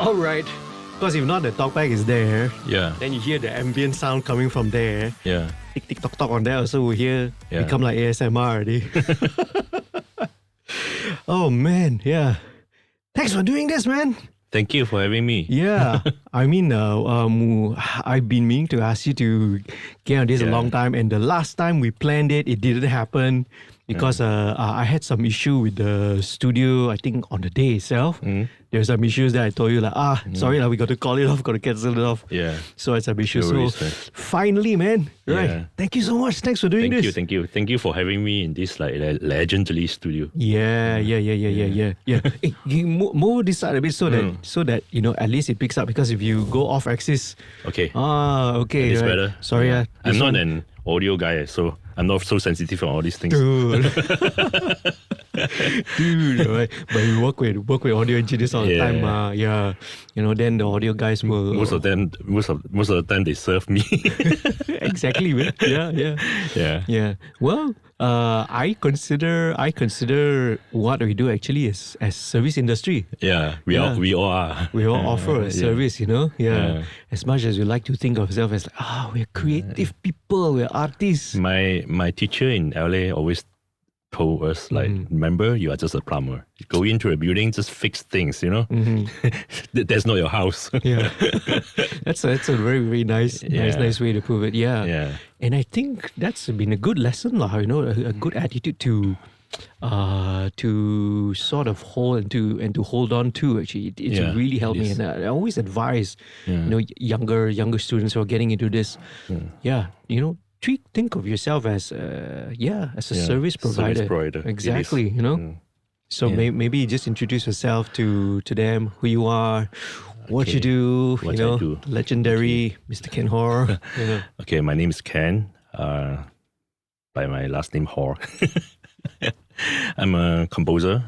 All right. Because if not, the talkback is there. Yeah. Then you hear the ambient sound coming from there. Yeah. Tick, tick, tock, tock on there. Also, we hear become like ASMR already. Oh, man. Yeah. Thanks for doing this, man. Thank you for having me. Yeah. I mean, I've been meaning to ask you to get on this a long time. And the last time we planned it, it didn't happen. Because I had some issue with the studio, I think on the day itself. There were some issues that I told you sorry, we got to call it off, got to cancel it off. Yeah. So it's some issues. No worries, so man. finally, man. Right. Yeah. Thank you so much. Thanks for doing this. Thank you. Thank you for having me in this legendary studio. Yeah. Hey, you move this side a bit so that at least it picks up, because if you go off axis. Okay. Okay. It's right. better. Sorry, I'm not an audio guy, so I'm not so sensitive on all these things. Dude, right? But we work with audio engineers all the time. Then the audio guys will Most of the time they serve me. exactly, man. Yeah. Well, I consider what we do actually as service industry. Yeah, we all are. We all offer a service, As much as we like to think of ourselves as we're creative people, we're artists. My teacher in LA always told us, remember, you are just a plumber. You go into a building, just fix things, That's not your house. Yeah. That's a very, very nice way to prove it. Yeah. And I think that's been a good lesson, a good attitude to sort of hold and to hold on to. Actually, it's really helped me, and I always advise younger students who are getting into this. Think of yourself as a service provider. Service provider. Exactly. So maybe just introduce yourself to them, who you are, what you do. I do. Legendary Mr. Ken Hoare. Okay, my name is Ken. By my last name Hoare. I'm a composer.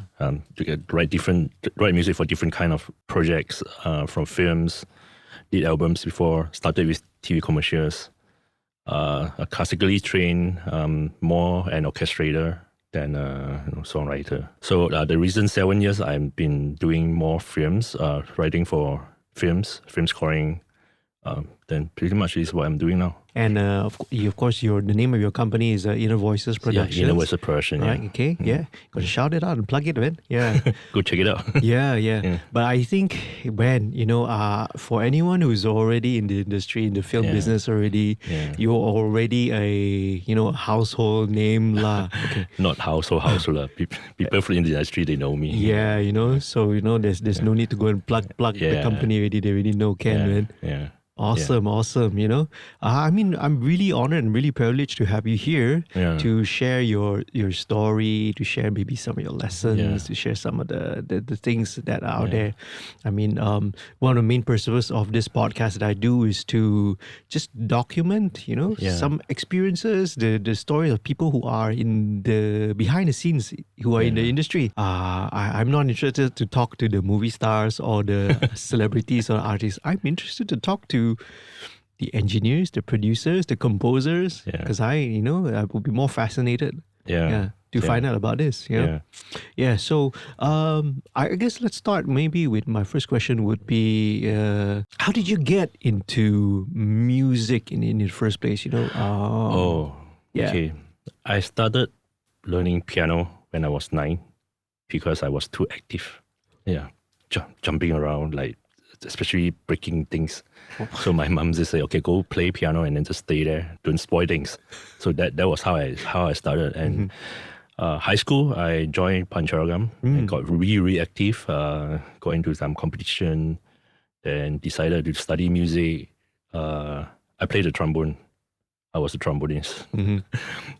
Write music for different kind of projects, from films, did albums before, started with TV commercials. A classically trained, more an orchestrator than a songwriter. So the recent 7 years, I've been doing more films, writing for films, film scoring. Then pretty much is what I'm doing now. And of course, the name of your company is Inner Voices Productions. Yeah, Inner Voices Production. Right, okay, got to shout it out and plug it, man. Yeah. Go check it out. Yeah. But I think, man, for anyone who's already in the industry, in the film business already, you're already a household name lah. Okay. Not household lah. People in the industry, they know me. Yeah, so there's no need to go and plug the company already. They already know Ken, man. Yeah. Awesome. I mean, I'm really honored and really privileged to have you here to share your story, to share maybe some of your lessons, to share some of the things that are out there. I mean, one of the main purposes of this podcast that I do is to just document, some experiences, the stories of people who are in the behind the scenes, who are in the industry. I'm not interested to talk to the movie stars or the celebrities or artists. I'm interested to talk to the engineers, the producers, the composers, because I would be more fascinated to find out about this. So I guess let's start maybe with my first question would be, how did you get into music in the first place? Okay. I started learning piano when I was 9 because I was too active. Jumping around, especially breaking things. So my mom just say, okay, go play piano and then just stay there, don't spoil things. So that was how I started. And high school, I joined Pancharagam and got really, really active, got into some competition, then decided to study music. I played the trombone. I was a trombonist.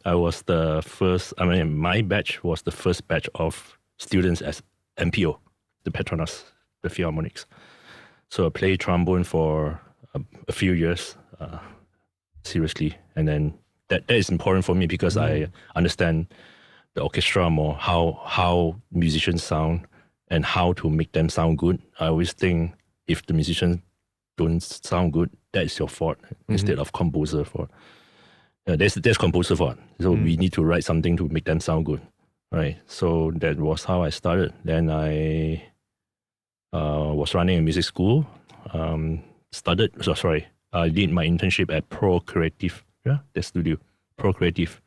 I was the first, my batch was the first batch of students as MPO, the Petronas, the Philharmonics. So I played trombone for a few years, seriously. And then that is important for me because I understand the orchestra more, how musicians sound and how to make them sound good. I always think if the musicians don't sound good, that is your fault instead of composer fault. There's composer fault. So we need to write something to make them sound good. Right. So that was how I started. Then I Was running a music school. I did my internship at Pro Creative, the studio, Pro Creative.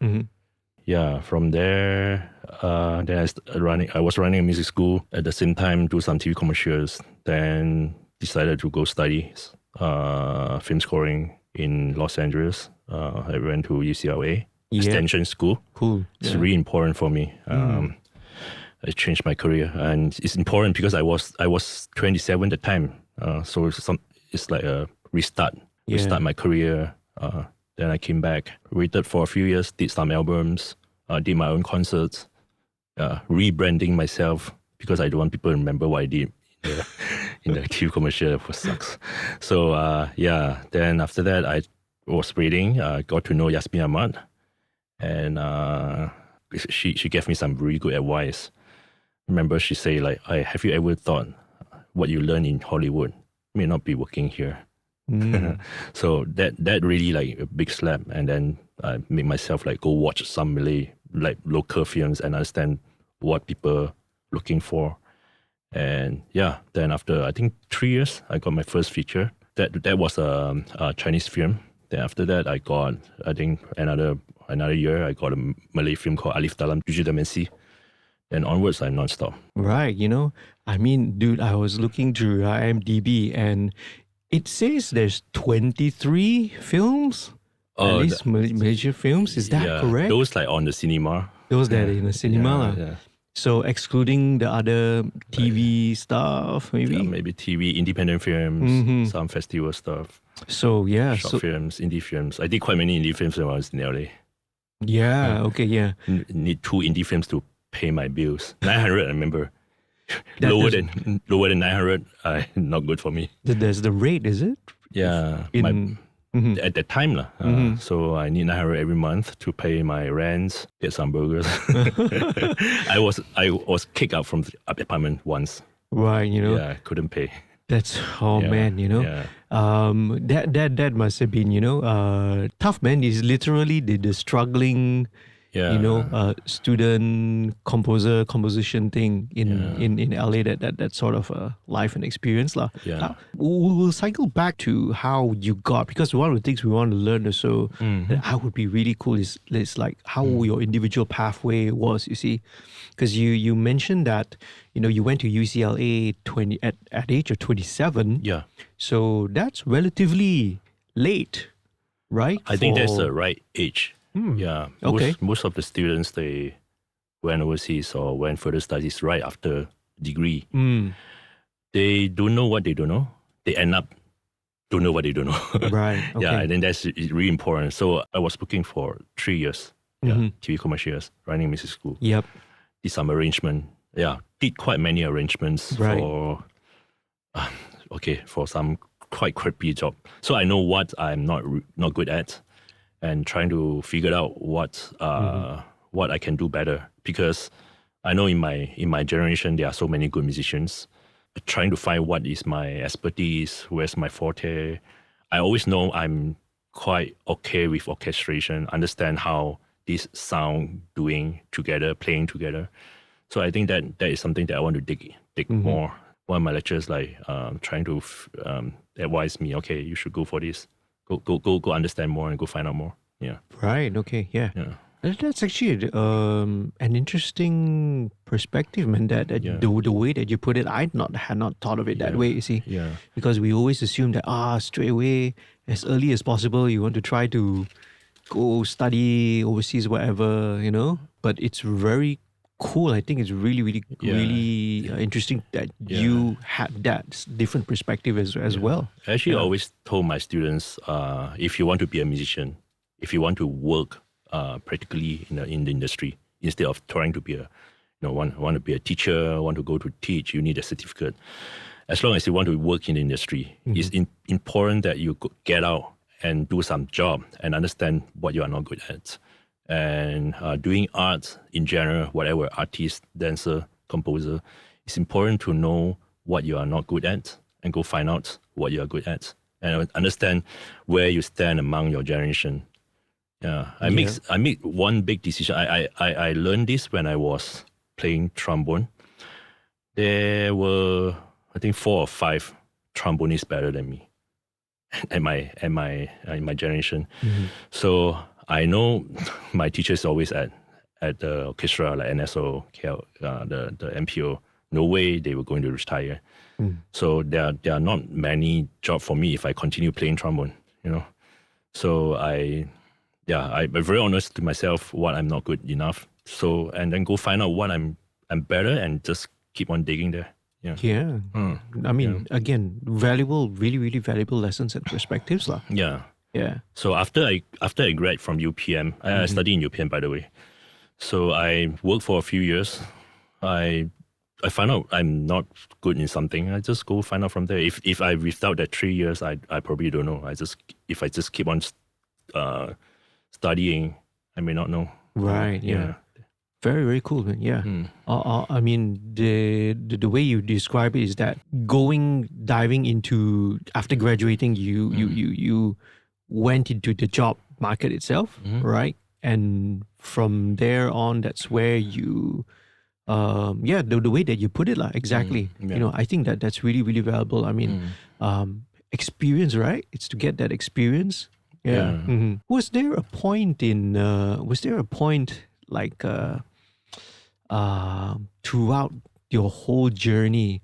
Yeah, from there, then I was running a music school at the same time, do some TV commercials. Then decided to go study film scoring in Los Angeles. I went to UCLA extension school. Cool. It's really important for me. I changed my career, and it's important because I was 27 at the time. So it's like a restart my career. Then I came back, waited for a few years, did some albums, did my own concerts, rebranding myself because I don't want people to remember what I did in the TV commercial. It sucks. So then after that, I was waiting, got to know Yasmin Ahmad, and she gave me some really good advice. Remember, she said, like, have you ever thought what you learn in Hollywood may not be working here? So that really like a big slap. And then I made myself like go watch some Malay like local films and understand what people looking for. And then after I think 3 years, I got my first feature. That was a Chinese film. Then after that, I got, I think another year, I got a Malay film called Alif Dalam 7 Dimensi. And onwards, I'm non-stop. Right, I mean, dude, I was looking through IMDB and it says there's 23 films, at least Malaysian films. Is that correct? Those like on the cinema. Those that are in the cinema. Yeah. So excluding the other TV stuff, maybe? Yeah, maybe TV, independent films, some festival stuff. So, Short films, indie films. I did quite many indie films when I was in LA. Yeah, okay, yeah. Need 2 indie films to pay my bills. 900, I remember. Lower than 900, not good for me. There's the rate, is it? Yeah. At that time. So I need 900 every month to pay my rent, get some burgers. I was kicked out from the apartment once. Right, Yeah, I couldn't pay. That's, man, Yeah. That must have been, tough, man. Is literally the struggling, student composition thing in LA, that sort of life and experience. Yeah. We'll cycle back to how you got, because one of the things we want to learn also that I would be really cool is like how your individual pathway was, you see. Because you mentioned that, you went to UCLA at age of 27. Yeah. So that's relatively late, right? I think that's the right age. Yeah. Okay. Most of the students, they went overseas or went further studies right after degree. They don't know what they don't know. They end up don't know what they don't know. Right. Okay. Yeah, I think that's really important. So I was looking for 3 years. TV commercials, running music school. Yep. Did some arrangement. Yeah, did quite many arrangements for some quite crappy job. So I know what I'm not good at, and trying to figure out what I can do better. Because I know in my generation there are so many good musicians. Trying to find what is my expertise, where's my forte. I always know I'm quite okay with orchestration, understand how this sound doing together, playing together. So I think that is something that I want to dig more. One of my lecturers trying to advise me, okay, you should go for this. Go understand more and go find out more. Yeah. Right. Okay. Yeah. That's actually an interesting perspective, man. That the way that you put it, had not thought of it that way. You see, because we always assume that straight away, as early as possible, you want to try to go study overseas, whatever, But it's very cool. I think it's really, really, really interesting that you had that different perspective as well. I actually always told my students, if you want to be a musician, if you want to work practically in the industry, instead of trying to be want to be a teacher, want to go to teach, you need a certificate. As long as you want to work in the industry, it's important that you get out and do some job and understand what you are not good at. And doing art in general, whatever, artist, dancer, composer, it's important to know what you are not good at and go find out what you are good at and understand where you stand among your generation. Yeah, I made one big decision. I learned this when I was playing trombone. There were I think 4 or 5 trombonists better than me, in my generation. So I know my teacher is always at the orchestra, like NSO, the MPO. No way they were going to retire. So there are not many jobs for me if I continue playing trombone, So I'm very honest to myself what I'm not good enough. So, and then go find out what I'm better and just keep on digging there. Yeah. I mean, again, valuable, really, really valuable lessons and perspectives. Yeah. Yeah. So after I grad from UPM, I studied in UPM, by the way. So I worked for a few years. I find out I'm not good in something. I just go find out from there. If I without that 3 years, I probably don't know. If I just keep on studying, I may not know. Right. Yeah. Very, very cool, man. Yeah. I mean, the way you describe it is that diving into, after graduating, you went into the job market itself, right? And from there on, that's where you, the way that you put it, exactly. I think that's really, really valuable. I mean, experience, right? It's to get that experience. Yeah. Was there a point like throughout your whole journey,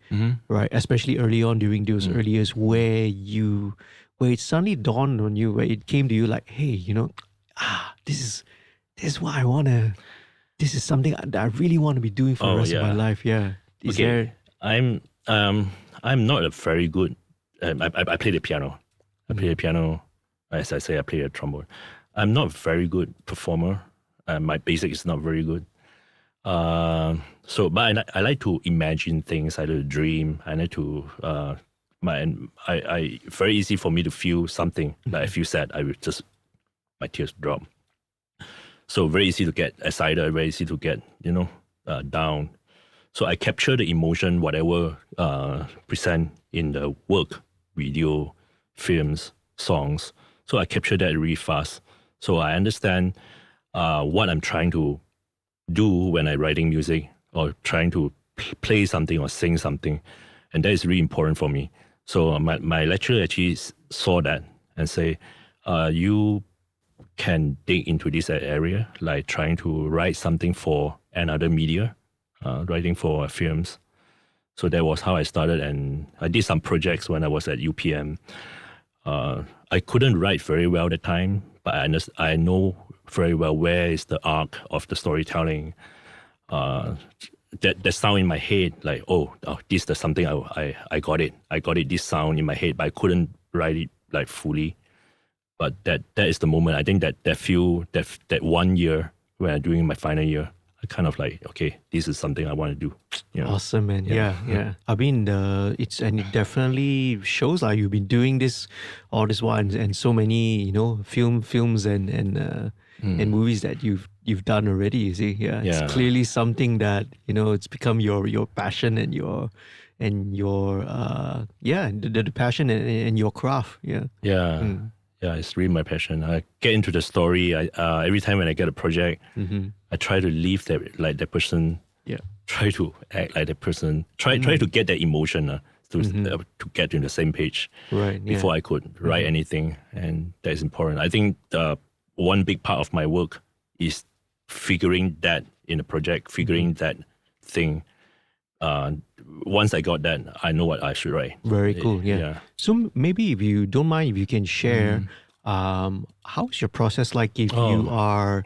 right? Especially early on during those early years, where it suddenly dawned on you, where it came to you like, hey, this is what I wanna. This is something that I really want to be doing for the rest of my life. Yeah. I'm not a very good. I play the piano. I play the piano. As I say, I play the trombone. I'm not a very good performer. My basic is not very good. But I like to imagine things. I like to dream. I like to. Very easy for me to feel something. Like I feel sad, my tears drop. So very easy to get excited. Very easy to get down. So I capture the emotion, whatever present in the work, video, films, songs. So I capture that really fast. So I understand what I'm trying to do when I'm writing music or trying to play something or sing something. And that is really important for me. So my lecturer actually saw that and say, you can dig into this area, like trying to write something for another media, writing for films. So that was how I started. And I did some projects when I was at UPM. I couldn't write very well at the time, but I know very well where is the arc of the storytelling. That sound in my head, like, this is something I got it. I got it, this sound in my head, but I couldn't write it like fully. But that is the moment. I think that 1 year when I'm doing my final year, I kind of like, okay, this is something I want to do. Awesome, man. Yeah. I mean, it definitely shows like you've been doing this all this while, and so many, films and movies that you've done already. You see, it's clearly something that it's become your passion and your the passion and your craft. Yeah, it's really my passion. I get into the story. Every time when I get a project, I try to live that person. Yeah. Try to act like that person. Try to get that emotion to get in the same page. Right. Before I could write anything, and that is important. I think one big part of my work is figuring that in a project, figuring that thing. Once I got that, I know what I should write. Very cool. Yeah. So maybe if you don't mind, if you can share, how's your process like if you are,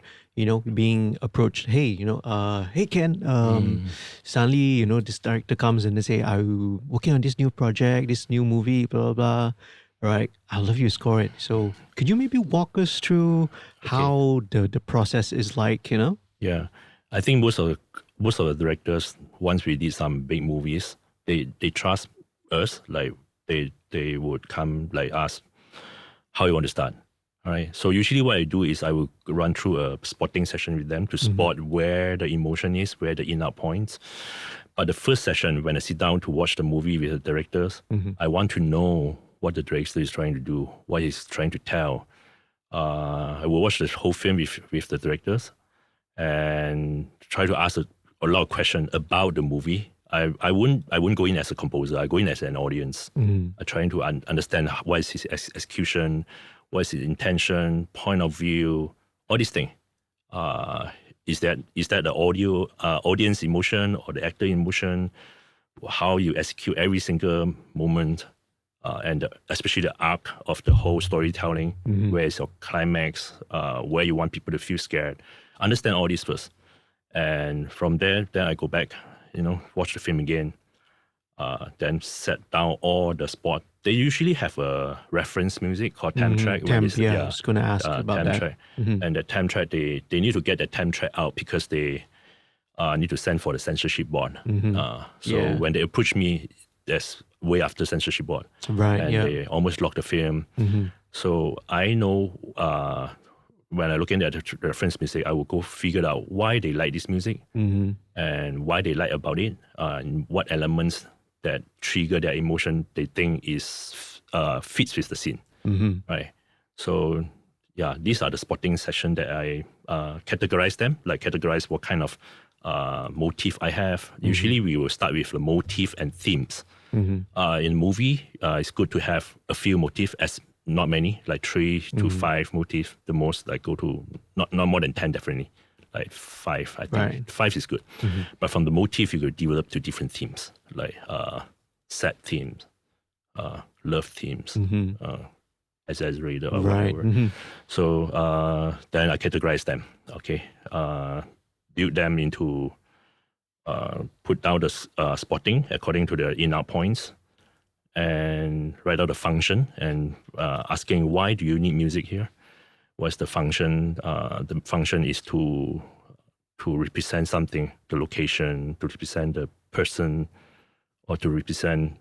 being approached? Hey, hey Ken, suddenly this director comes and they say, I'm working on this new project, this new movie, blah blah blah. Right, I'd love you to score it. So could you maybe walk us through how the process is like? Yeah, I think most of the directors, once we did some big movies, they trust us. Like they would come like ask how you want to start. All right. So usually what I do is I will run through a spotting session with them to spot where the emotion is, where the in-out points. But the first session, when I sit down to watch the movie with the directors, I want to know what the director is trying to do, what he's trying to tell. I will watch the whole film with the directors and try to ask a lot of questions about the movie. I wouldn't go in as a composer. I go in as an audience. I trying to understand what is his execution, what is his intention, point of view, all these things. Is that the audience emotion or the actor emotion? How you execute every single moment, and especially the arc of the whole storytelling. Where is your climax? Where you want people to feel scared? Understand all this first, and from there, then I go back. Watch the film again. Then set down all the spot. They usually have a reference music called temp track. I was going to ask about that. Track. And the temp track, they need to get the temp track out because they need to send for the censorship board. When they approach me, that's way after censorship board. Right. And they almost lock the film. So I know when I look at the reference music, I will go figure out why they like this music and why they like about it, and what elements that trigger their emotion they think is fits with the scene, right? So these are the spotting session that I categorize them, categorize what kind of motif I have. Usually we will start with the motif and themes. In movie, it's good to have a few motifs, as not many, like 3 to 5 motifs. The most, go to not more than 10, definitely. Like 5, I think. Right. 5 is good. But from the motif, you could develop to different themes, like sad themes, love themes, exaggerated or whatever. So then I categorize them. Okay, build them into, put down the spotting according to the in-out points, and write out the function and asking why do you need music here? What's the function? The function is to represent something, the location, to represent the person, or to represent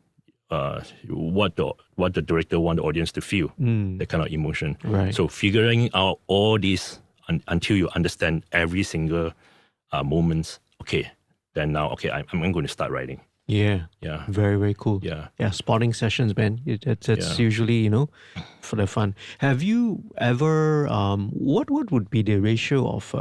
what the director want the audience to feel, that kind of emotion. Right. So figuring out all this until you understand every single moments. Okay, then now I'm going to start writing. Yeah. Very, very cool. Yeah. Spotting sessions, man. That's usually, for the fun. Have you ever, what would be the ratio of,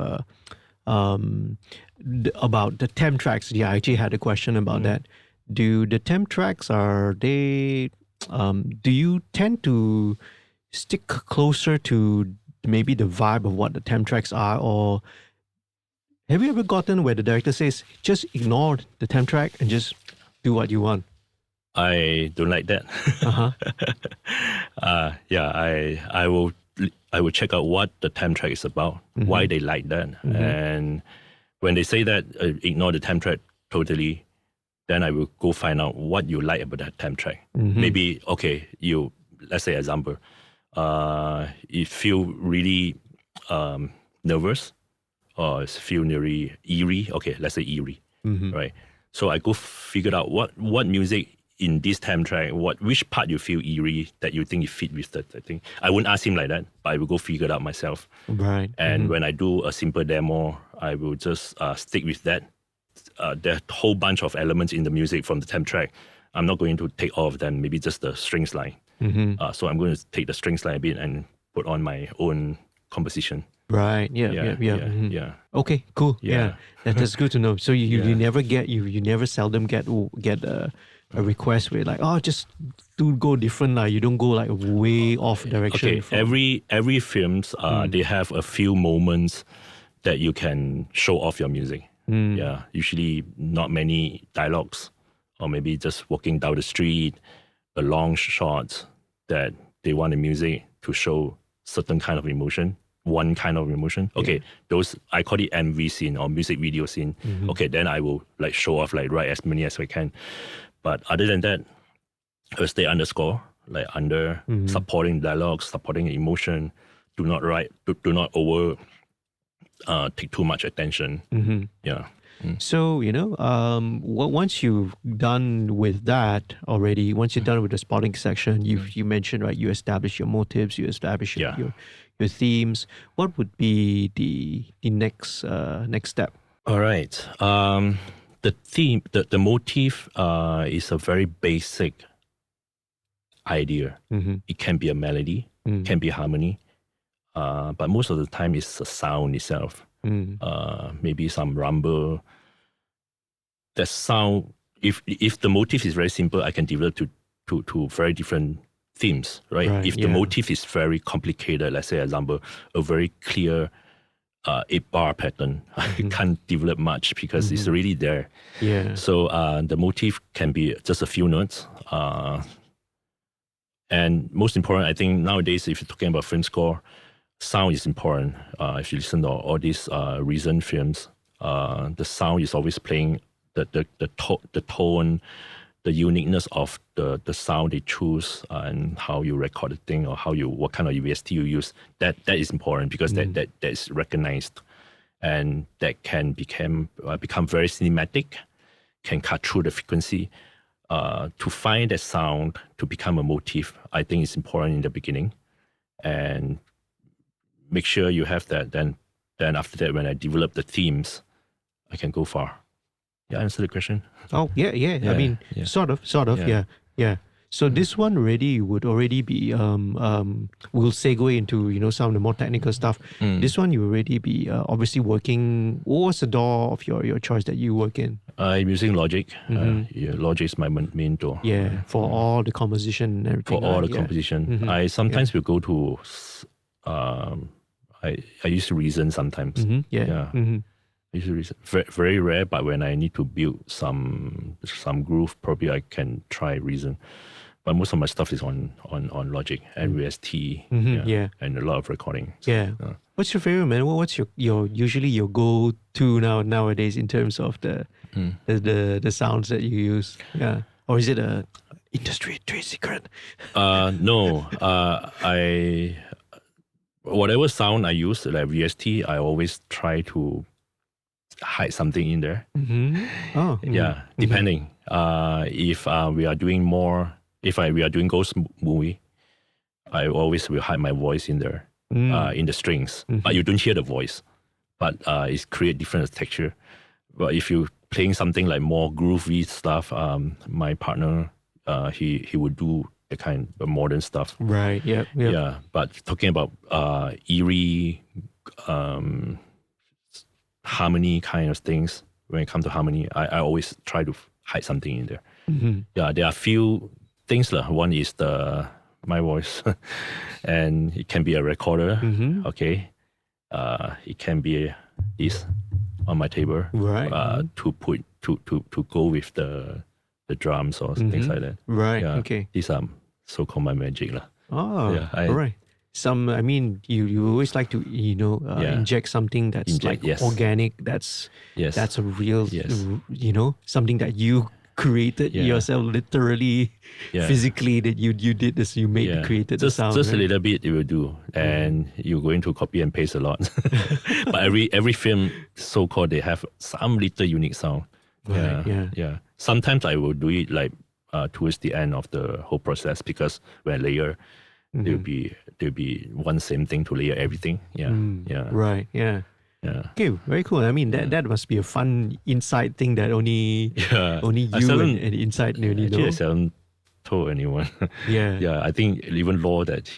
about the temp tracks? Yeah, I actually had a question about that. Do the temp tracks, do you tend to stick closer to maybe the vibe of what the temp tracks are, or have you ever gotten where the director says, just ignore the temp track and just do what you want? I don't like that. I will check out what the temp track is about, why they like that. And when they say that, ignore the temp track totally, then I will go find out what you like about that temp track. Maybe, let's say example, you feel really nervous, or feel really eerie. Okay, let's say eerie, right? So I go figure out what music in this temp track, which part you feel eerie that you think you fit with that thing. I wouldn't ask him like that, but I will go figure it out myself. Right. And when I do a simple demo, I will just stick with that. There are a whole bunch of elements in the music from the temp track. I'm not going to take all of them, maybe just the strings line. So I'm going to take the strings line a bit and put on my own composition. Right. Yeah. Okay. Cool. Yeah. That's good to know. So you never seldom get a request where just go different. You don't go way off direction. Okay. Every films they have a few moments that you can show off your music. Yeah. Usually not many dialogues, or maybe just walking down the street, a long shot that they want the music to show certain kind of emotion. One kind of emotion. Okay, those I call it MV scene or music video scene. Okay, then I will show off, write as many as I can. But other than that, I'll stay underscore, under supporting dialogue, supporting emotion. Do not write. Do not over take too much attention. Yeah. So, once you've done with that already, once you're done with the spotting section, you mentioned, right, you establish your motives, you establish your themes. What would be the next step? All right. The theme, the motif is a very basic idea. It can be a melody, can be harmony, but most of the time it's the sound itself. Maybe some rumble. That sound if the motif is very simple, I can develop to very different themes, right? If the motif is very complicated, let's say, example, a very clear 8-bar pattern, I can't develop much because it's already there. Yeah. So the motif can be just a few notes. And most important, I think nowadays, if you're talking about film score, sound is important. If you listen to all these recent films, the sound is always playing the tone, the uniqueness of the sound they choose, and how you record the thing, or what kind of VST you use. That is important because that is recognized, and that can become very cinematic, can cut through the frequency. To find that sound to become a motif, I think it's important in the beginning, and make sure you have that. Then after that, when I develop the themes, I can go far. Yeah, answer the question. Oh, yeah. I mean, sort of, yeah. So this one would already be, we'll segue into, some of the more technical stuff. This one you already be obviously working, what was the door of your choice that you work in? I'm using Logic. Logic is my main door. Yeah, for all the composition and everything. For all the composition. I sometimes will go to, I use Reason sometimes. Usually very rare, but when I need to build some groove, probably I can try Reason. But most of my stuff is on Logic and VST, and a lot of recording. So, what's your favorite, man? What's your usually your go-to nowadays in terms of the sounds that you use? Yeah, or is it a industry trade secret? No, I whatever sound I use, like VST, I always try to hide something in there. Depending. If we are doing more, we are doing ghost movie, I always will hide my voice in there, in the strings. But you don't hear the voice, but it create different texture. But if you playing something like more groovy stuff, my partner, he would do the kind of modern stuff. Right. Yeah. Yeah. But talking about eerie, harmony kind of things, when it comes to harmony, I always try to hide something in there. Yeah, there are few things. One is my voice, and it can be a recorder. Okay, it can be this on my table, right? To put to go with the drums or things like that. Right. Yeah, okay. These are so-called my magic, lah. Oh, yeah. All right. I mean, you always like to, inject something that's organic. That's a real, something that you created yourself, literally, physically, that you did this, you created the sound. Just a little bit you will do, and you're going to copy and paste a lot. But every film, so-called, they have some little unique sound. Yeah. Sometimes I will do it like towards the end of the whole process, because when I layer, there'll be one same thing to layer everything. Right. Yeah. Okay, very cool. I mean, that must be a fun inside thing that only you and inside only know. I haven't told anyone. I think even Law that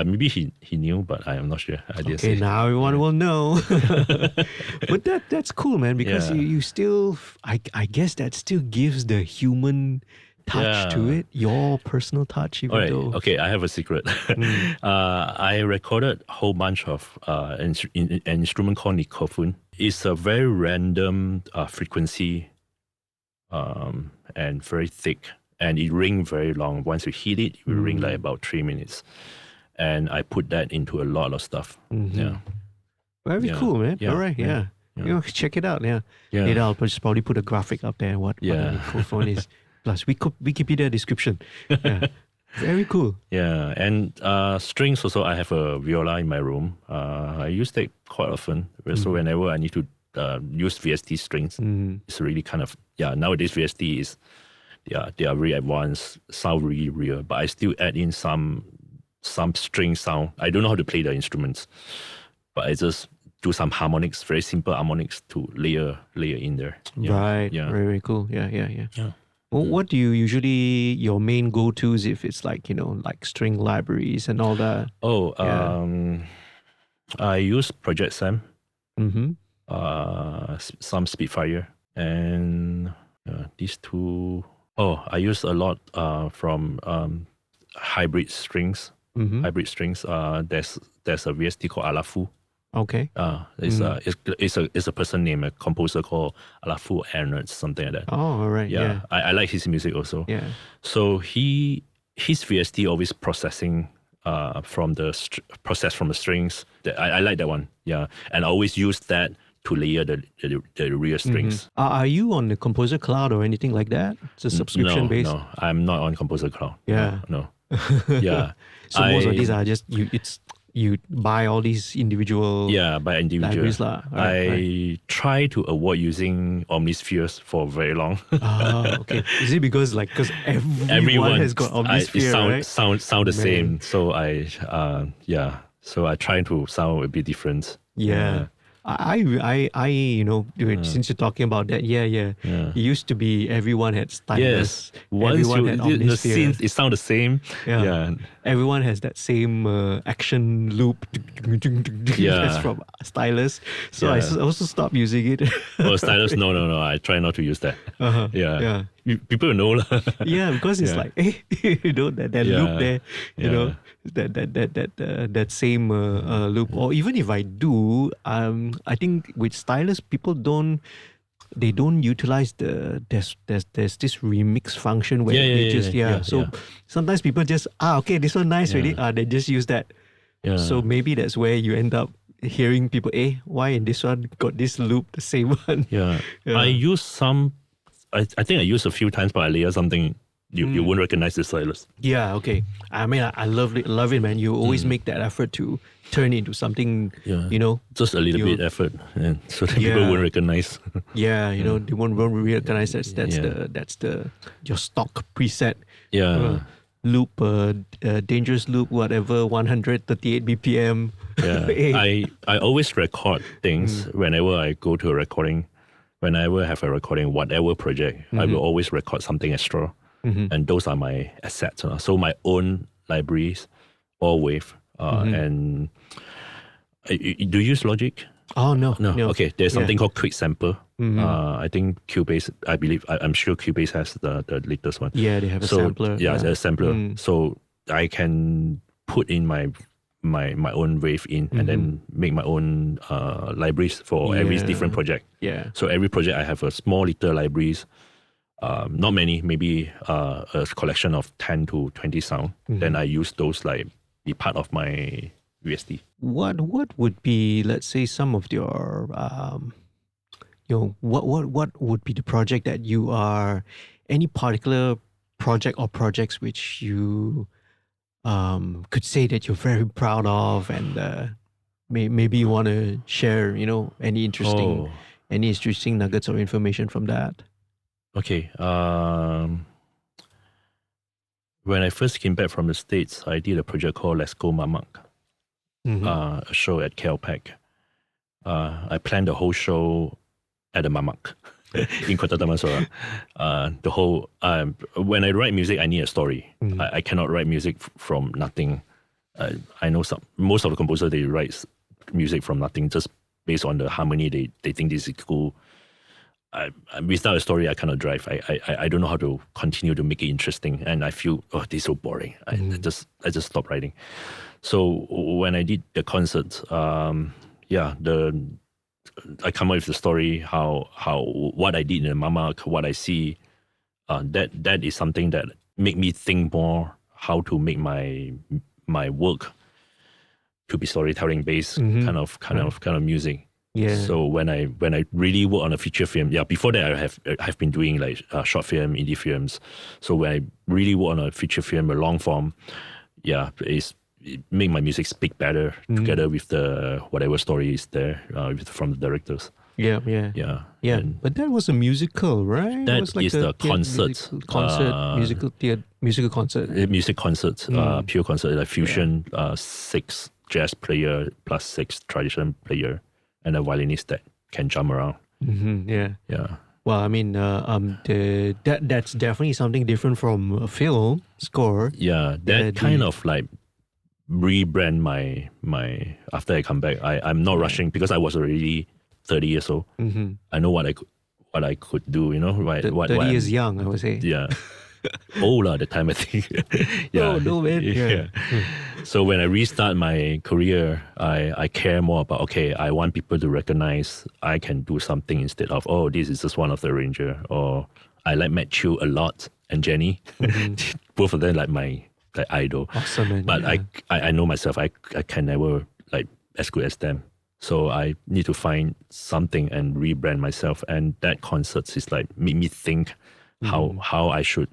maybe he knew, but I am not sure. Okay, now everyone will know. But that's cool, man, because you still, I guess that still gives the human touch to it, your personal touch, even though. Okay, I have a secret. I recorded a whole bunch of an instrument called Nicofun. It's a very random frequency, and very thick, and it rings very long. Once you hit it, it will ring like about 3 minutes, and I put that into a lot of stuff. Very cool, man. All right, check it out. Later I'll probably put a graphic up there. What a Nicofun is. Plus Wikipedia description. Very cool. Yeah, and strings also. I have a viola in my room. I use that quite often. So whenever I need to use VST strings, it's really kind of nowadays VST is they are really advanced, sound really real. But I still add in some string sound. I don't know how to play the instruments, but I just do some harmonics, very simple harmonics to layer in there. Right. Yeah. Very, very cool. Yeah. Well, what do you usually, your main go-tos if it's like, like string libraries and all that? I use Project Sam, some Spitfire, and These two. Oh, I use a lot from hybrid strings. Mm-hmm. Hybrid strings. There's a VST called Alafu. Okay. It's a person named, a composer called Alafu Arnold, something like that. Oh, all right. Yeah. I like his music also. Yeah. So his VST always processing from the strings. I like that one. Yeah, and I always use that to layer the real strings. Are you on the Composer Cloud or anything like that? It's a subscription based. No, I'm not on Composer Cloud. Yeah. No. Yeah. So most of these are just you buy all these individual by individual. libraries lah. I try to avoid using Omnispheres for very long. Okay. Is it because everyone has got Omnisphere, right? Sound the same. So so I try to sound a bit different. Yeah. I since you're talking about that, it used to be everyone had stylus. Yes, once everyone had the Omnisphere. scenes, it sound the same. Yeah. Everyone has that same action loop. That's from stylus. So I also stopped using it. Stylus? No. I try not to use that. Yeah. People know. Yeah, because it's like, that loop there, that same loop. Or even if I do, I think with stylus, people don't utilize there's this remix function where sometimes people just this one nice already, they just use that. So maybe that's where you end up hearing people, why in this one got this loop, the same one. I use some. I think I used a few times, but I layer something. You won't recognize the stylus. Yeah, okay. I mean, I love it, man. You always make that effort to turn it into something, just a little bit effort, and so that people won't recognize. They won't recognize that's your stock preset. Loop, dangerous loop, whatever, 138 BPM. I always record things whenever I go to a recording. Whenever I have a recording, whatever project, I will always record something extra. And those are my assets. So my own libraries, all wave. And do you use Logic? Oh, no. Okay, there's something called Quick Sample. I think Cubase, I'm sure Cubase has the latest one. Yeah, they have a sampler. Yeah, a sampler. So I can put in my own wave in and then make my own libraries for every different project. Yeah. So every project I have a small little libraries, not many, maybe a collection of 10 to 20 sound. Then I use those be part of my VST. What would be, let's say, some of your what would be the project that you are, any particular project or projects which you could say that you're very proud of, and maybe you want to share, any interesting nuggets or information from that? Okay. When I first came back from the States, I did a project called Let's Go Mamak, a show at KLPAC. I planned the whole show at the Mamak in Kota Damansara. The whole when I write music, I need a story. I cannot write music from nothing. I know most of the composers, they write music from nothing just based on the harmony. They think this is cool. Without a story, I cannot drive. I don't know how to continue to make it interesting, and I feel this is so boring. I just stopped writing. So when I did the concert, I come up with the story, how what I did in the Mamak, what I see, that is something that make me think more how to make my work to be storytelling based kind of music. Yeah. So when I really work on a feature film, before that I have been doing short film, indie films. So when I really work on a feature film, a long form, it make my music speak better together with the whatever story is there from the directors. Yeah. But that was a musical, right? That was like is the concert. Musical concert. Music concert, pure concert, like fusion, 6 jazz player plus 6 traditional player, and a violinist that can jump around. Yeah. Well, I mean, that's definitely something different from a film score. Yeah, that kind of rebrand my after I come back. I'm not rushing because I was already 30 years old. I know what what I could do, what 30 years young, I would say. Yeah. Old at the time, I think. Yeah. No, man. Yeah. So when I restart my career, I care more about, okay, I want people to recognize I can do something instead of, oh, this is just one of the arranger. Or I like Matt Chiu a lot and Jenny. Both of them like my idol. Awesome, man. But I know myself, I can never like as good as them. So I need to find something and rebrand myself. And that concerts is like made me think how I should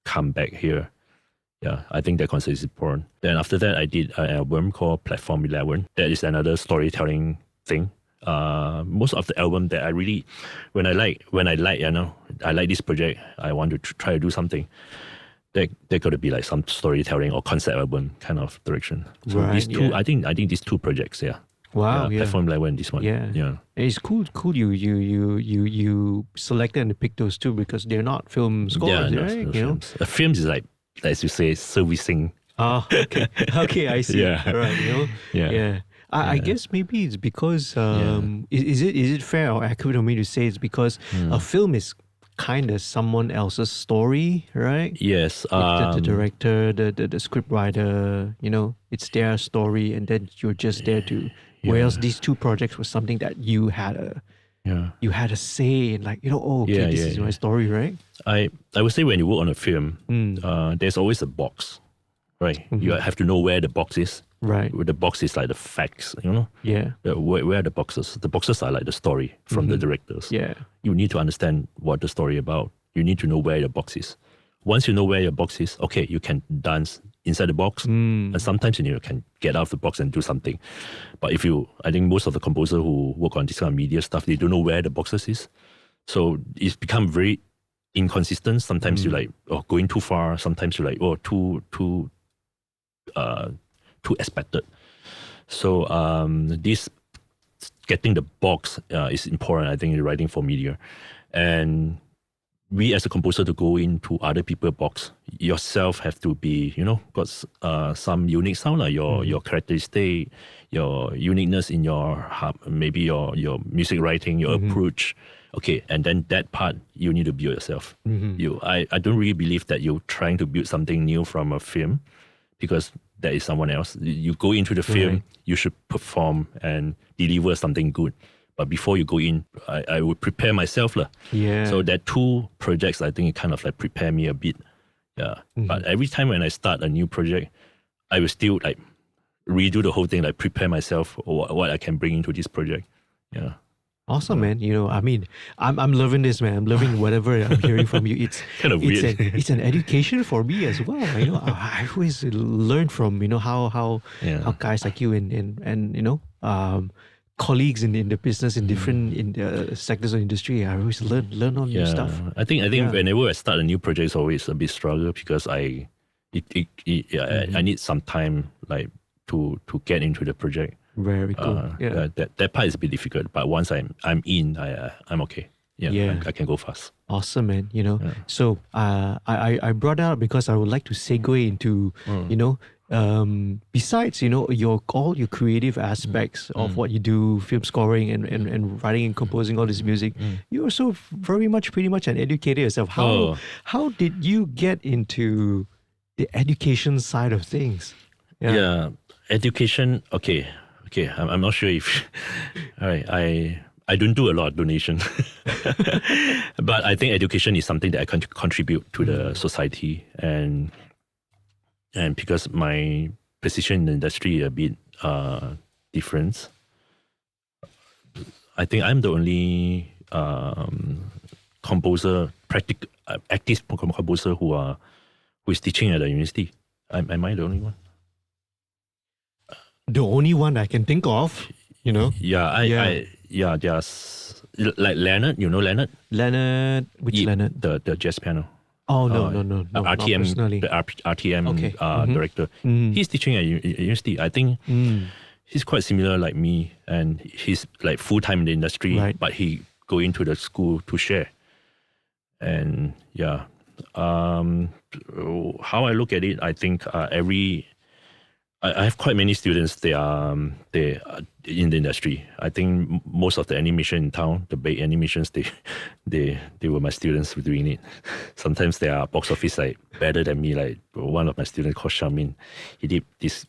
come back here. Yeah, I think that concert is important. Then after that, I did an album called Platform 11. That is another storytelling thing. Most of the album that I really, when I like, I like this project, I want to try to do something. There got to be like some storytelling or concept album kind of direction. So right, these two, I think these two projects, yeah. Wow, yeah. Platform 11, this one. Yeah. Yeah. It's cool you selected and picked those two because they're not film scores, no, right? no films. Films is like, as you say, servicing. Oh, okay. Okay, I see. Yeah. Right, Yeah. I guess maybe it's because is it fair or accurate for me to say it's because a film is kind of someone else's story, right? Yes. The director, the script writer, it's their story, and then you're just there to. Whereas these two projects was something that you had a say in, like, this is my story, right? I would say when you work on a film, there's always a box, right? You have to know where the box is. Right. The box is like the facts, Yeah. Where are the boxes? The boxes are like the story from the directors. Yeah. You need to understand what the story about. You need to know where your box is. Once you know where your box is, okay, you can dance inside the box. And sometimes you can get out of the box and do something. But I think most of the composers who work on this kind of media stuff, they don't know where the boxes is. So it's become very inconsistent. Sometimes you're like, going too far. Sometimes you're like, too expected. So this getting the box is important, I think, in writing for media. And we as a composer to go into other people's box, yourself have to be, got some unique sound, like your characteristic, your uniqueness in your maybe your music writing, your approach. Okay, and then that part you need to build yourself. I don't really believe that you're trying to build something new from a film, because that is someone else. You go into the film, you should perform and deliver something good. But before you go in, I would prepare myself. Yeah. So that two projects, I think it kind of like prepare me a bit. Yeah. But every time when I start a new project, I will still like redo the whole thing, like prepare myself or what I can bring into this project. Yeah. Awesome, man. I'm loving this, man. I'm loving whatever I'm hearing from you. It's kind of weird. It's an education for me as well. I always learn from how guys like you and colleagues in the business in different sectors of industry. I always learn on new stuff. I think whenever I start a new project, it's always a bit struggle because I need some time like to get into the project. Very cool. That part is a bit difficult, but once I'm in, I'm okay. I can go fast. Awesome, man. So I brought that up because I would like to segue into besides all your creative aspects of what you do, film scoring and writing and composing all this music, you're also pretty much an educator yourself. How did you get into the education side of things? Education. Okay, I'm not sure if. All right, I don't do a lot of donation, but I think education is something that I can contribute to the society, and because my position in the industry is a bit different, I think I'm the only composer, active composer who is teaching at the university. Am I the only one? The only one I can think of, there's like Leonard, Leonard? Leonard, which Leonard? The jazz piano. Oh, no, RTM, the RTM director. He's teaching at university. I think he's quite similar like me, and he's like full-time in the industry, but he go into the school to share. And how I look at it, I think every I have quite many students. They are in the industry. I think most of the animation in town, the big animations, they were my students doing it. Sometimes they are box office like better than me. Like one of my students called Shamin, he did this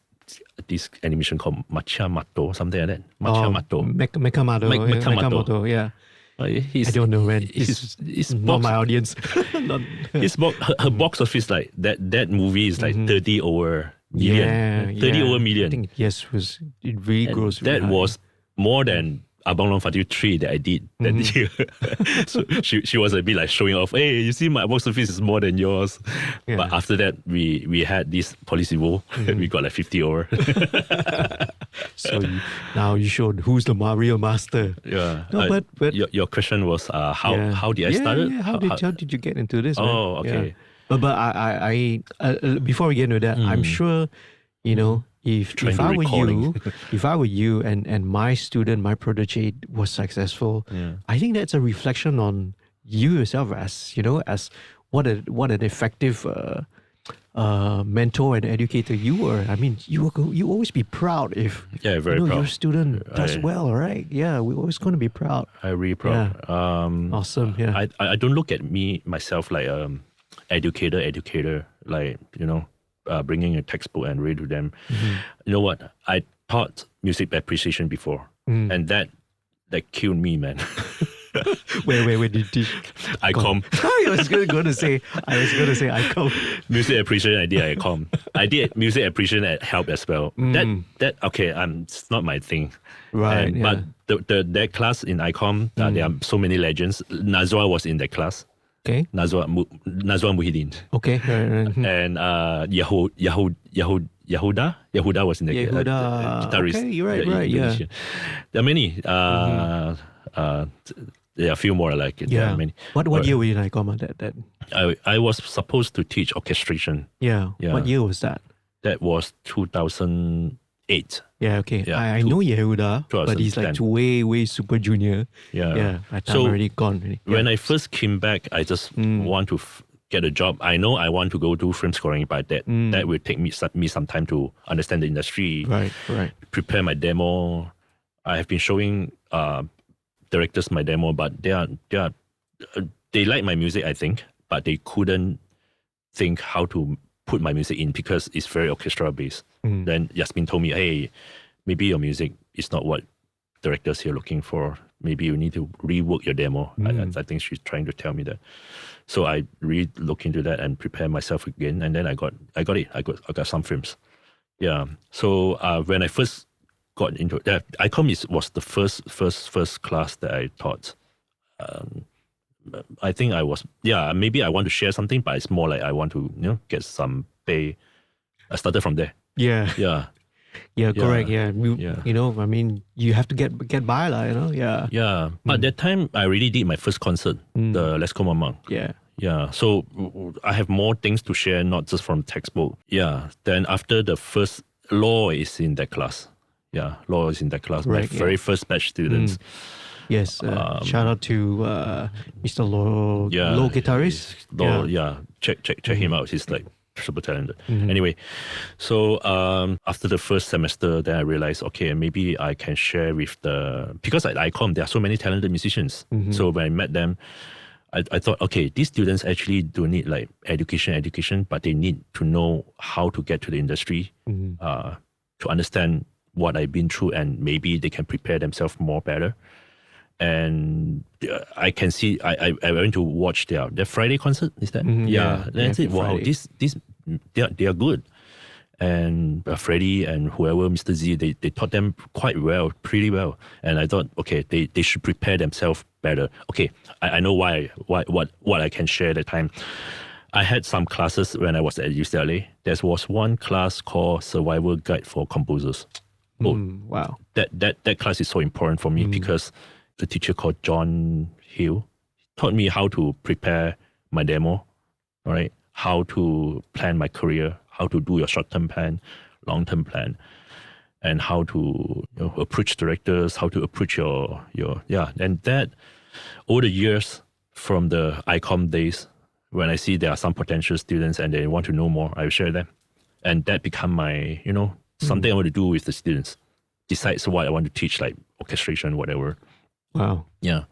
animation called Macha Mato, something like that. Macha Mato. Mekamato, yeah. I don't know, man. He's not my audience. Her box office, like that movie is like 30 over million. 30 over million. I think yes, it really grows. That was more than Abang Long Fadil 3 that I did that year. So she was a bit like showing off, hey, you see my box office is more than yours. Yeah. But after that, we had this Polis Evo. We got like 50 over. So now you showed who's the real master. Yeah. No, but your question was how did I start it? Yeah. How did you get into this? Oh, okay. Yeah. But I before we get into that, I'm sure, if I were you and my student, my protege was successful, I think that's a reflection on you yourself as what an effective mentor and educator you were. I mean, you always be proud if very proud. Your student does well, right? Yeah, we're always going to be proud. I'm really proud. Yeah. Awesome. Yeah. I don't look at myself like educator, like bringing a textbook and read to them. You know what? I taught music appreciation before, and that killed me, man. Where did you teach? ICOM. I was going to say ICOM. Music appreciation, I did ICOM. I did music appreciation at Help as well. That okay, it's not my thing. Right. But that class in ICOM, there are so many legends. Nazwa was in that class. Okay. Nazwa Muhyiddin. Okay. And Yahuda was in the guitarist. Okay, you're right. Yeah. There are many. There are a few more like it. Yeah. There are many. What year were you in ICOM that? I was supposed to teach orchestration. Yeah. What year was that? That was 2008. Yeah, okay. Yeah, I know Yehuda, but he's like way super junior. Yeah. That time already gone. Really. Yeah. When I first came back, I just want to get a job. I know I want to go do film scoring, but that will take me some time to understand the industry. Right. Prepare my demo. I have been showing directors my demo, but they like my music, I think, but they couldn't think how to put my music in because it's very orchestral based. Then Yasmin told me, hey, maybe your music is not what directors here looking for. Maybe you need to rework your demo. I think she's trying to tell me that. So I really look into that and prepare myself again, and then I got it. I got some films. Yeah. So when I first got into that, ICOM was the first class that I taught. I think I was maybe I want to share something, but it's more like I want to get some pay. I started from there. Yeah, correct. Yeah, I mean, you have to get by, Yeah. But that time I really did my first concert, the Let's Go Mamang. Yeah. So I have more things to share, not just from textbook. Yeah. Then after the first, Law is in that class. Yeah, Law is in that class. Right, my very first batch students. Yes. Shout out to Mr. Law, Law guitarist. Law, check him out. He's like super talented. Anyway, so after the first semester, then I realized, okay, maybe I can share with because at ICOM there are so many talented musicians. So when I met them, I thought, okay, these students actually don't need like education, but they need to know how to get to the industry, to understand what I've been through, and maybe they can prepare themselves more better. And I can see, I went to watch their Friday concert, is that? Then I said, wow, they are good. And Freddie and whoever, Mr. Z, they taught them pretty well. And I thought, okay, they should prepare themselves better. Okay, I know what I can share at the time. I had some classes when I was at UCLA. There was one class called Survival Guide for Composers. Wow. That class is so important for me because the teacher called John Hill taught me how to prepare my demo, all right? How to plan my career, how to do your short-term plan, long-term plan, and how to approach directors, how to approach your. And that, over the years from the ICOM days, when I see there are some potential students and they want to know more, I will share them. And that become my, something I want to do with the students. Besides what I want to teach, like orchestration, whatever. Wow. Yeah.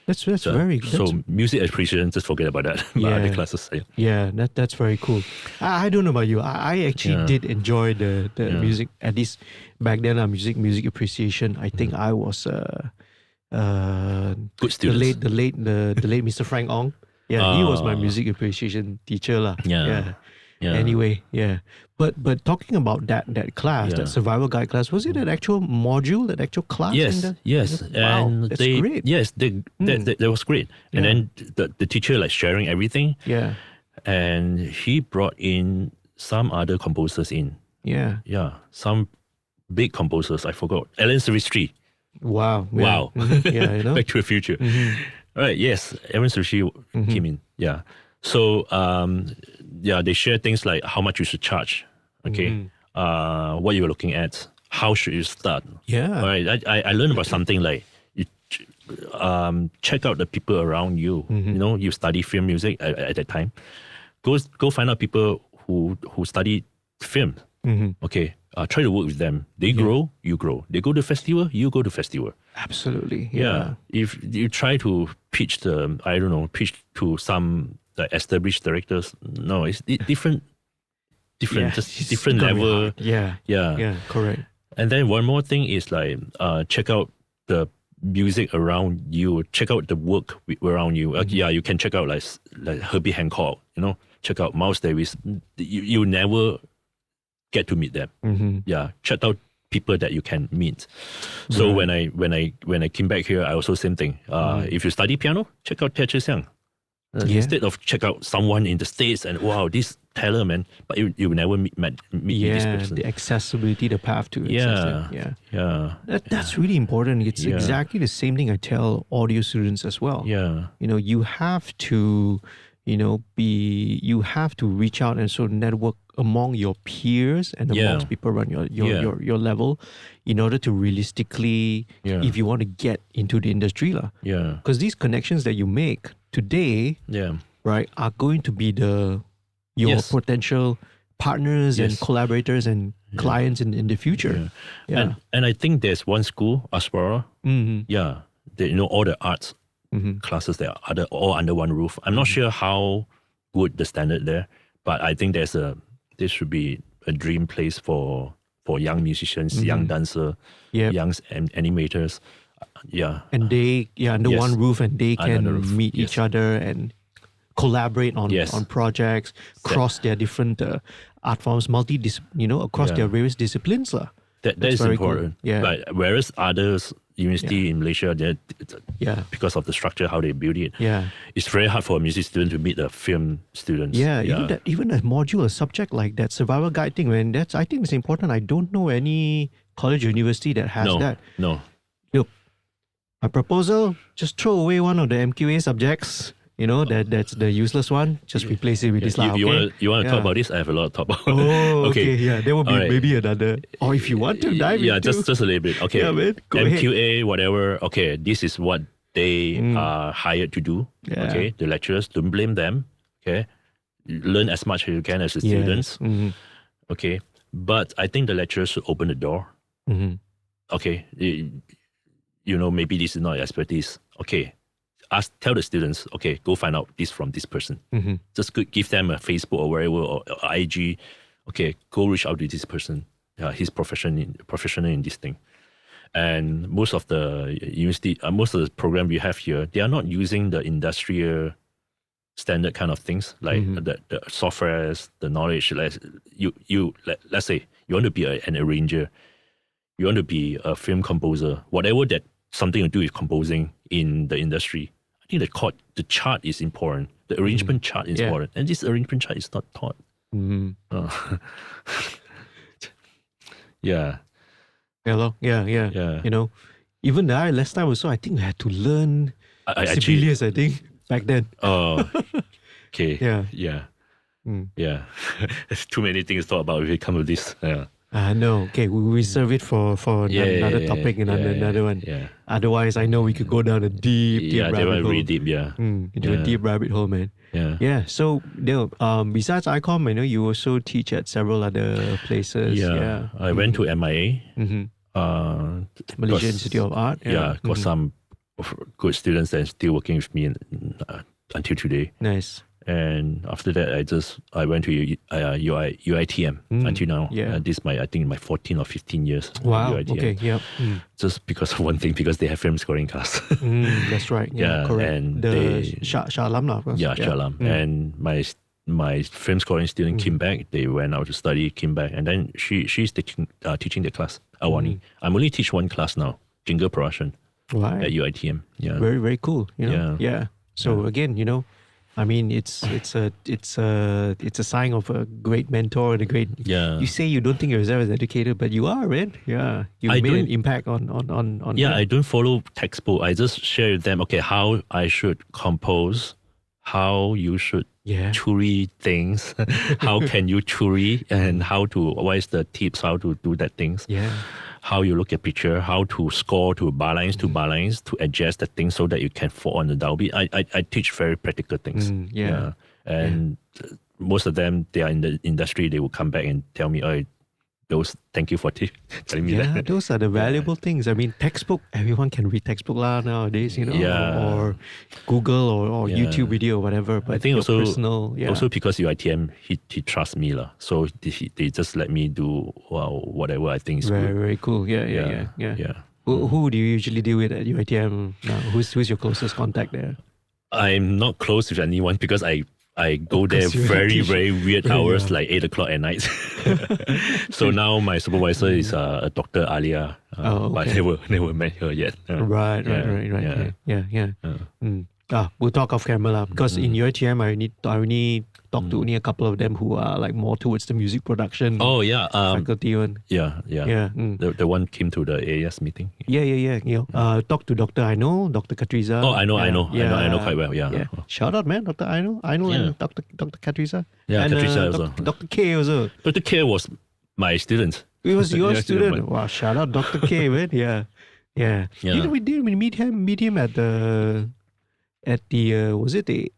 That's very good. So music appreciation, just forget about that. My other classes. Yeah, that's very cool. I don't know about you. I actually did enjoy the music, at least back then. Music appreciation. I think I was good students. The late Mr. Frank Ong. Yeah, he was my music appreciation teacher lah. Yeah. Anyway, But talking about that class, that survival guide class, was it an actual module, that actual class? Yes. Wow, and that's great. Yes, that was great. And then the teacher like sharing everything. Yeah. And he brought in some other composers in. Yeah. Yeah. Some big composers. I forgot. Alan Silvestri. Wow. Mm-hmm. Yeah, you know. Back to the Future. All right. Yes. Alan Silvestri came in. Yeah. So they share things like how much you should charge. Okay. What you're looking at. How should you start? Yeah. All right. I learned about something like you check out the people around you. You know, you study film music at that time. Go find out people who study film. Okay. Try to work with them. They grow, you grow. They go to festival, you go to festival. Absolutely. Yeah. If you try to pitch to some established directors, no, it's different, just different level. Yeah. Correct. And then one more thing is like check out the music around you. Check out the work around you. You can check out like Herbie Hancock. You know, check out Miles Davis. You never get to meet them. Yeah, check out people that you can meet. So when I came back here, I also same thing. If you study piano, check out Tia Chi Xiang. Instead of check out someone in the States and wow, this talent, man, but you will never meet this person. The accessibility, the path to access. That's really important. It's exactly the same thing I tell audio students as well. Yeah. You know, you have to, you have to reach out and sort of network among your peers and amongst people around your level in order to realistically, if you want to get into the industry. Because these connections that you make today, right, are going to be your potential partners and collaborators and clients in the future. And I think there's one school, Aspara, they all the arts classes that are all under one roof. I'm not sure how good the standard there, but I think there should be a dream place for young musicians, young dancer, young animators. And they under one roof, and they can meet each other and collaborate on projects, cross their different art forms, across their various disciplines. That is important. Cool. But whereas others university in Malaysia, because of the structure, how they build it, it's very hard for a music student to meet a film student. Even a module, a subject like that, survival guide thing, man, I think it's important. I don't know any college or university that has that. No. Look, my proposal, just throw away one of the MQA subjects. That's the useless one. Just replace it with this. You want to talk about this? I have a lot to talk about. Oh, okay. Yeah, there will be maybe another. Or if you want to dive into. just a little bit. Okay. Yeah, man. Go MQA, ahead. whatever. Okay, this is what they are hired to do. Yeah. Okay, the lecturers, don't blame them. Okay, learn as much as you can as the students. Okay, but I think the lecturers should open the door. Okay, maybe this is not your expertise. Okay. Tell the students, okay, go find out this from this person. Just give them a Facebook or wherever or IG. Okay, go reach out to this person. He's professional in this thing. And most of the university, most of the program we have here, they are not using the industrial standard kind of things like the softwares, the knowledge. Let's say you want to be an arranger, you want to be a film composer, whatever that something to do with composing in the industry. I think the chart is important. The arrangement chart is important. And this arrangement chart is not taught. Yeah. Hello. Yeah. Even last time also, I think we had to learn Sibelius, I think, back then. Oh, okay. Yeah. Yeah. There's too many things to talk about if we come to this. Yeah. No. Okay, we reserve it for another topic and another one. Yeah. Otherwise, I know we could go down a deep Yeah, they rabbit were hole. really deep, yeah. Into a deep rabbit hole, man. Yeah. Yeah. So, besides ICOM, I know you also teach at several other places. Yeah. I went to MIA. Malaysian Institute of Art. Yeah, got some good students that are still working with me until today. Nice. And after that, I went to UITM until now. Yeah. This is I think my 14 or 15 years. Wow. UITM. Okay. Yep. Just because of one thing, because they have film scoring class. That's right. Yeah. Correct. And the Shah Alam, of course. Yeah, Shah Alam. And my film scoring student came back. They went out to study, came back, and then she's teaching the class. Awani. I'm only teach one class now, Jingle Production. Right. At UITM. Yeah. Very, very cool. Yeah. So again, I mean, it's a sign of a great mentor and a great. Yeah. You say you don't think yourself as an educator, but you are, man. Yeah. You made an impact on. Yeah, I don't follow textbook. I just share with them. Okay, how I should compose, how you should churi things, how can you churi, and what is the tips how to do that things. Yeah. How you look at picture, how to score to bar lines to adjust the things so that you can fall on the downbeat. I teach very practical things. And most of them, they are in the industry. They will come back and tell me, thank you for telling me that. Those are the valuable things. I mean, textbook, everyone can read textbook nowadays, or Google or YouTube video or whatever. But I think also personal, also because UITM, he trusts me so they just let me do whatever I think is very, good. Very cool. Yeah. Who do you usually deal with at UITM now? Who's your closest contact there? I'm not close with anyone because I go there very, very weird hours, like 8 o'clock at night. So now my supervisor is Dr. Alia, but I never met her yet. Right. Yeah. We'll talk off camera because in UITM I only talk to only a couple of them who are like more towards the music production. Faculty one. Yeah. The one came to the AS meeting. Yeah. Talk to Dr. Aino, Dr. Katriza. Oh, I know quite well. Yeah. Shout out, man, Dr. Aino and Dr. Katriza. Yeah, and, Katriza also. Dr. K also. Dr. K was my student. It was your student. Wow, shout out Dr. K, man. Yeah. Did we meet him at the was it the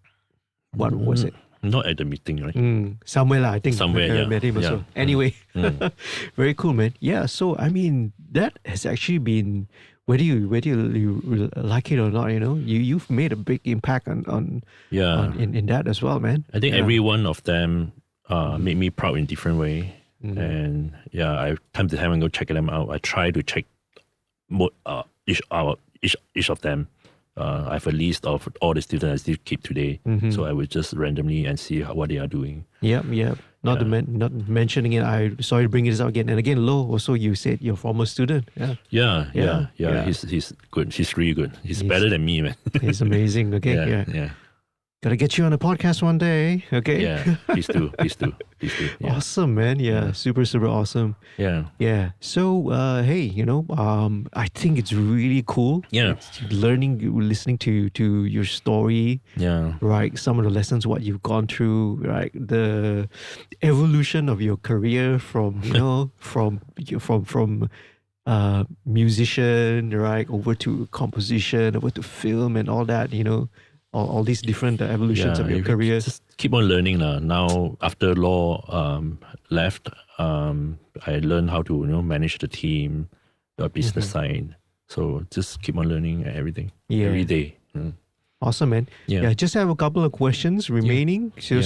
what was it? Not at the meeting, right? Somewhere I think. Somewhere, met him also. Anyway, very cool, man. Yeah, so I mean that has actually been whether you like it or not, you've made a big impact on in that as well, man. I think every one of them made me proud in different way, and I time to time I go check them out. I try to check each of them. I have a list of all the students I still keep today, so I would just randomly and see what they are doing. Not mentioning it. I sorry to bring this up again and again. Lo, also you said your former student. Yeah. He's good. He's really good. He's better than me, man. He's amazing. Okay. Yeah. Gotta get you on a podcast one day. Okay. Yeah. Please do. Yeah. Awesome, man. Yeah. Super awesome. Yeah. So, hey, I think it's really cool. Yeah. It's listening to your story. Yeah. Right. Some of the lessons, what you've gone through, right? The evolution of your career from musician, right, over to composition, over to film and all that, all these different evolutions of your career. Just keep on learning. Now, after law left, I learned how to manage the team, the business side. So just keep on learning everything every day. Awesome, man. Yeah, just have a couple of questions remaining. So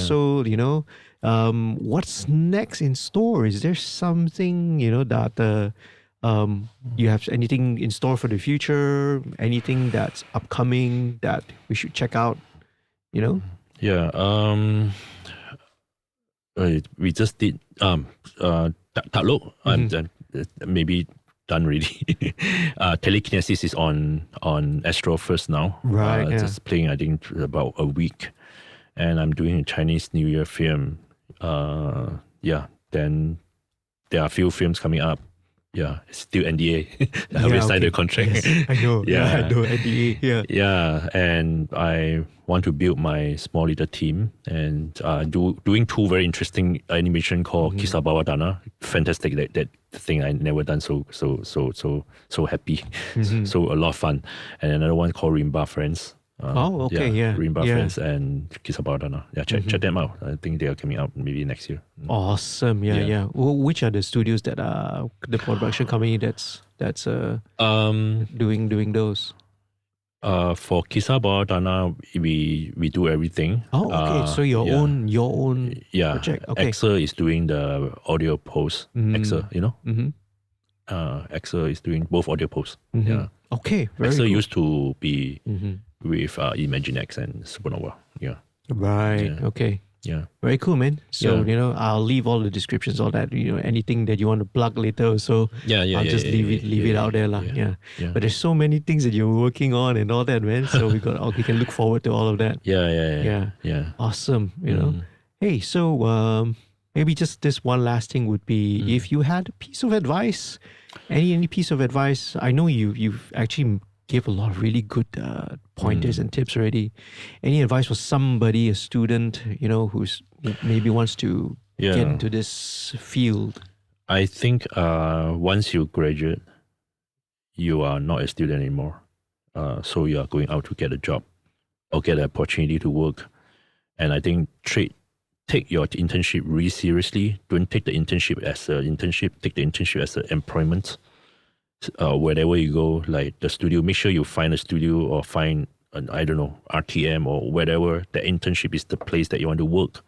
what's next in store? Is there something, that you have anything in store for the future? Anything that's upcoming that we should check out? We just did Takluk. Maybe done already. Telekinesis is on Astro First now. Right. Just playing, I think, about a week, and I'm doing a Chinese New Year film. Then there are a few films coming up. Yeah, it's still NDA. I haven't signed the contract. Yes, I know. I know NDA. Yeah, and I want to build my small little team and doing two very interesting animation called Kisabawa Dana. Fantastic. That thing I never done so happy. So a lot of fun. And another one called Rimba Friends. Rimba Friends and Kisah Bawah. Yeah, check them out. I think they are coming out maybe next year. Awesome. Yeah. Which are the studios that are the production company that's doing those? For Kisah Bawah, we do everything. Oh, okay. So your own project. Okay. Exa is doing the audio post. Exa, you know. Exa is doing both audio posts. Yeah. Okay. Very Exa cool. used to be with ImagineX and Supernova. Yeah. Right. Yeah. Okay. Yeah. Very cool, man. So, I'll leave all the descriptions, all that, anything that you want to plug later. So I'll just leave it out there. Yeah. But there's so many things that you're working on and all that, man. So we can look forward to all of that. Yeah. Awesome. Hey, so maybe just this one last thing would be if you had a piece of advice, any piece of advice. I know you've actually gave a lot of really good pointers and tips already. Any advice for somebody, a student, who's maybe wants to get into this field? I think once you graduate, you are not a student anymore. So you are going out to get a job or get an opportunity to work. And I think take your internship really seriously. Don't take the internship as an internship. Take the internship as an employment. Wherever you go, like the studio, make sure you find a studio or find RTM or whatever. The internship is the place that you want to work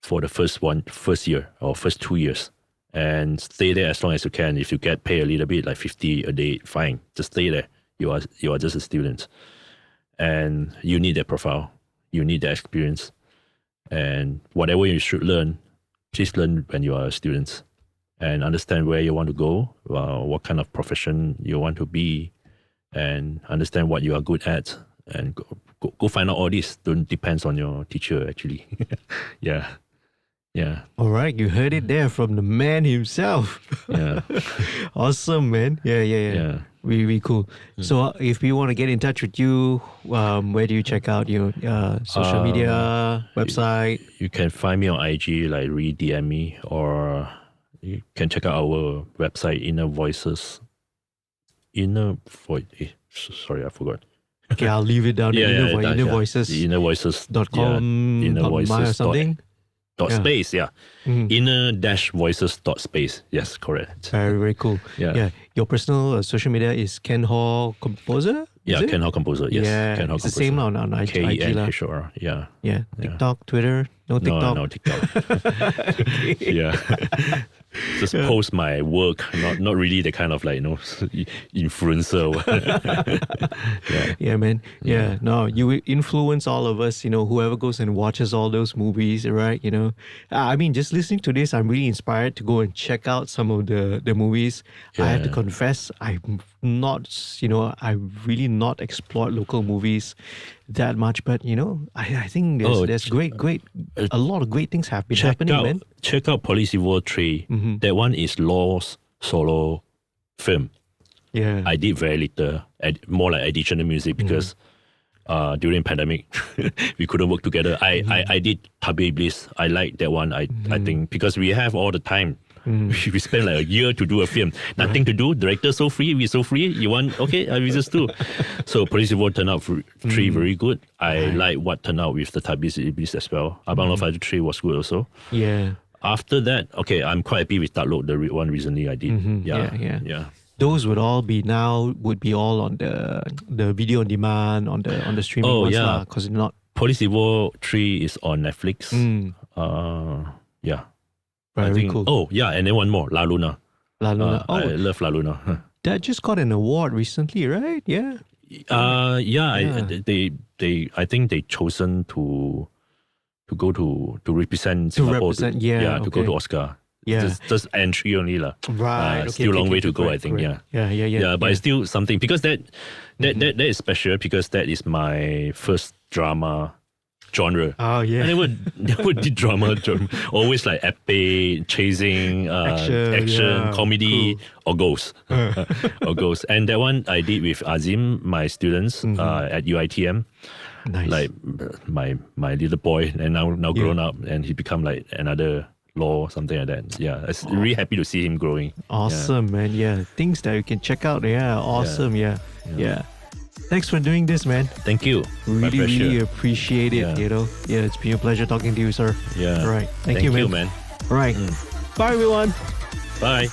for the first year or first 2 years, and stay there as long as you can. If you get paid a little bit, like 50 a day, fine, just stay there. You are just a student, and you need that profile, you need that experience, and whatever you should learn, please learn when you are a student. And understand where you want to go, what kind of profession you want to be, and understand what you are good at, and go find out all this. Don't depend on your teacher, actually. Yeah. All right, you heard it there from the man himself. Yeah. Awesome, man. Yeah. Really cool. So if we want to get in touch with you, where do you check out your social media, website? You can find me on IG, like DM me, or you can check out our website, Inner Voices. Sorry, I forgot. Okay, I'll leave it down. Inner Voices. Innervoices.com. Innervoices. Something. Space. Inner-voices.space. Yes, correct. Very, very cool. Yeah. Your personal social media is Ken Hall Composer? Ken Hall Composer. Yes. Yeah, Ken Hall it's the Composer. same on IG. KenHR. Yeah. TikTok, Twitter. No TikTok. No TikTok. Yeah. Just post my work, not really the kind of influencer. Yeah, man. Yeah. No, you influence all of us, whoever goes and watches all those movies, right? I mean, just listening to this, I'm really inspired to go and check out some of the movies. I have to confess, I'm not, I've really not explored local movies that much, but I think there's great a lot of great things have been happening, man. Check out Polis Evo 3. That one is Law's solo film. Yeah, I did very little, more like additional music because during pandemic we couldn't work together. I did Tabi Bliss. I like that one. I think because we have all the time. We spent like a year to do a film. Nothing to do. Director so free. We so free. You want? Okay, we just do. So Polis Evo turned out 3 very good. I like what turned out with the Tabi Bliss as well. Abang Long Fadil 3 was good also. Yeah. After that, okay, I'm quite happy with Takluk, the one recently I did. Yeah. Those would be all on the video on demand on the streaming ones, because not. Polis Evo 3 is on Netflix. Yeah. Very cool. Oh, yeah, and then one more, La Luna. I love La Luna. That just got an award recently, right? Yeah. I think they chosen to go to represent Singapore. To go to Oscar. Yeah. Just entry only lah. Right. Still long way to go, I think. Yeah. But it's still something because that is special because that is my first drama genre. Oh yeah. I never did drama. Always like epic, chasing, action, comedy, or ghosts. And that one I did with Azim, my students at UITM. Nice. Like my little boy, and now grown up, and he become like another law, something like that. Yeah, it's really happy to see him growing. Awesome, man. Yeah, things that you can check out. Yeah, awesome. Yeah. Thanks for doing this, man. Thank you. Really appreciate it. Yeah, it's been a pleasure talking to you, sir. Yeah. All right. Thank you, man. All right. Bye, everyone. Bye.